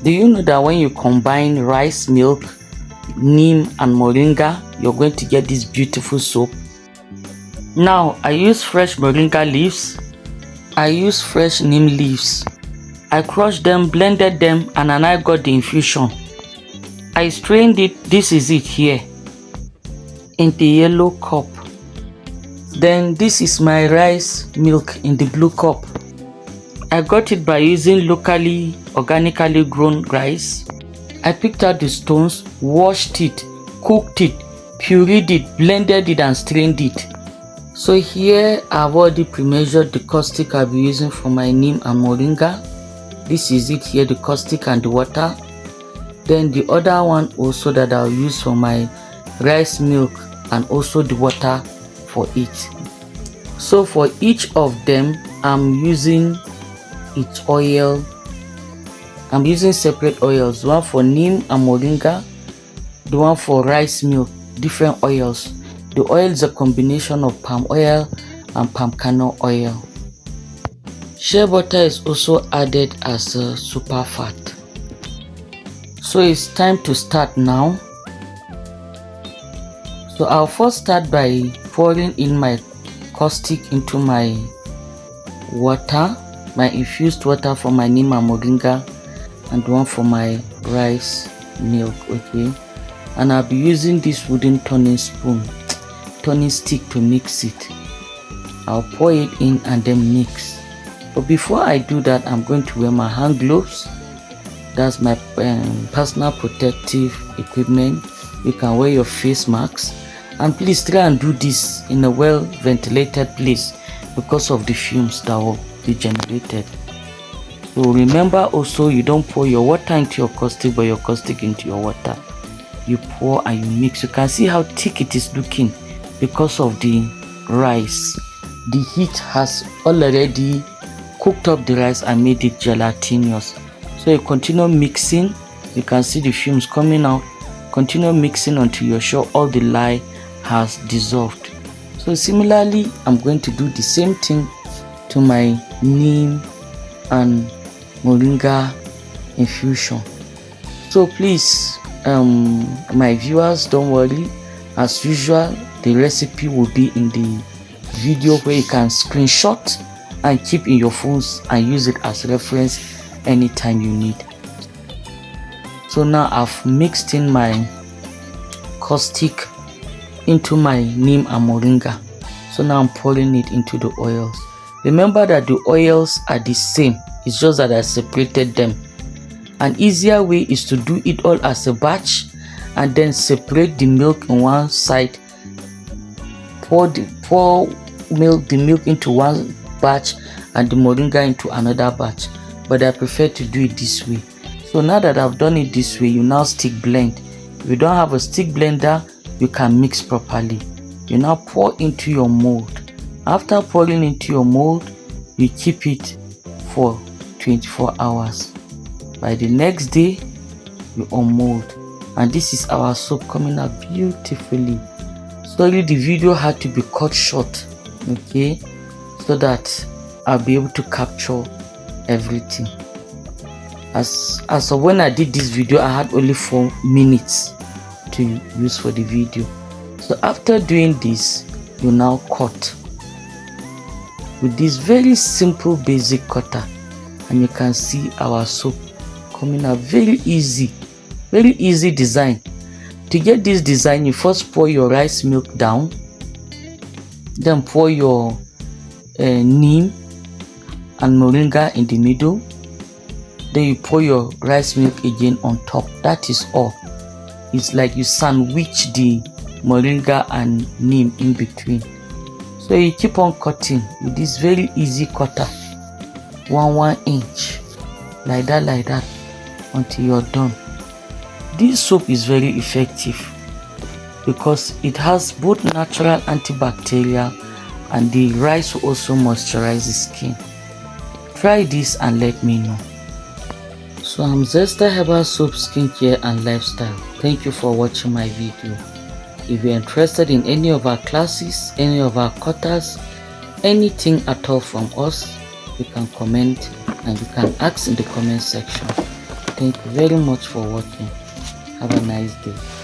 Do you know that when you combine rice milk, neem and moringa, you're going to get this beautiful soap? Now I use fresh moringa leaves, I use fresh neem leaves, I crushed them, blended them, and then I got the infusion. I strained it. This is it here in the yellow cup. Then this is my rice milk in the blue cup. I got it by using locally organically grown rice. I picked out the stones, washed it, cooked it, pureed it, blended it, and strained it. So here I've already pre-measured the caustic I'll be using for my neem and moringa. This is it here, the caustic and the water. Then the other one also that I'll use for my rice milk and also the water for it. So for each of them I'm using its oil. I'm using separate oils, one for neem and moringa, the one for rice milk, different oils. The oil is a combination of palm oil and palm kernel oil. Shea butter is also added as a super fat. So it's time to start now. So I'll first start by pouring in my caustic into my water, my infused water for my neem and moringa, and one for my rice milk. Okay, and I'll be using this wooden turning stick to mix it. I'll pour it in and then mix. But before I do that, I'm going to wear my hand gloves. That's my personal protective equipment. You can wear your face masks, and please try and do this in a well ventilated place because of the fumes that will be generated. So remember also, you don't pour your water into your caustic but your caustic into your water. You pour and you mix. You can see how thick it is looking because of the rice. The heat has already cooked up the rice and made it gelatinous. So you continue mixing. You can see the fumes coming out. Continue mixing until you're sure all the lye has dissolved. So similarly, I'm going to do the same thing to my neem and moringa infusion. So please, my viewers, don't worry. As usual, the recipe will be in the video where you can screenshot and keep in your phones and use it as reference anytime you need. So now I've mixed in my caustic into my neem and moringa. So now I'm pouring it into the oils. Remember that the oils are the same, it's just that I separated them. An easier way is to do it all as a batch and then separate the milk on one side, pour the milk into one batch and the moringa into another batch, but I prefer to do it this way. So now that I've done it this way, you now stick blend. If you don't have a stick blender, you can mix properly. You now pour into your mold. After pouring into your mold, you keep it for 24 hours. By the next day, you unmold, and this is our soap coming out beautifully. Sorry, the video had to be cut short, okay, so that I'll be able to capture everything. As of when I did this video, I had only 4 minutes to use for the video. So after doing this, you now cut with this very simple basic cutter, and you can see our soap coming out very easy design. To get this design, you first pour your rice milk down, then pour your neem and moringa in the middle, then you pour your rice milk again on top. That is all. It's like you sandwich the moringa and neem in between. So you keep on cutting with this very easy cutter, 1 inch, like that until you're done. This soap is very effective because it has both natural antibacterial and the rice will also moisturize the skin. Try this and let me know. So I'm ZESTA Herbal Soap Skincare and Lifestyle. Thank you for watching my video. If you're interested in any of our classes, any of our cutters, anything at all from us, you can comment and you can ask in the comment section. Thank you very much for watching. Have a nice day.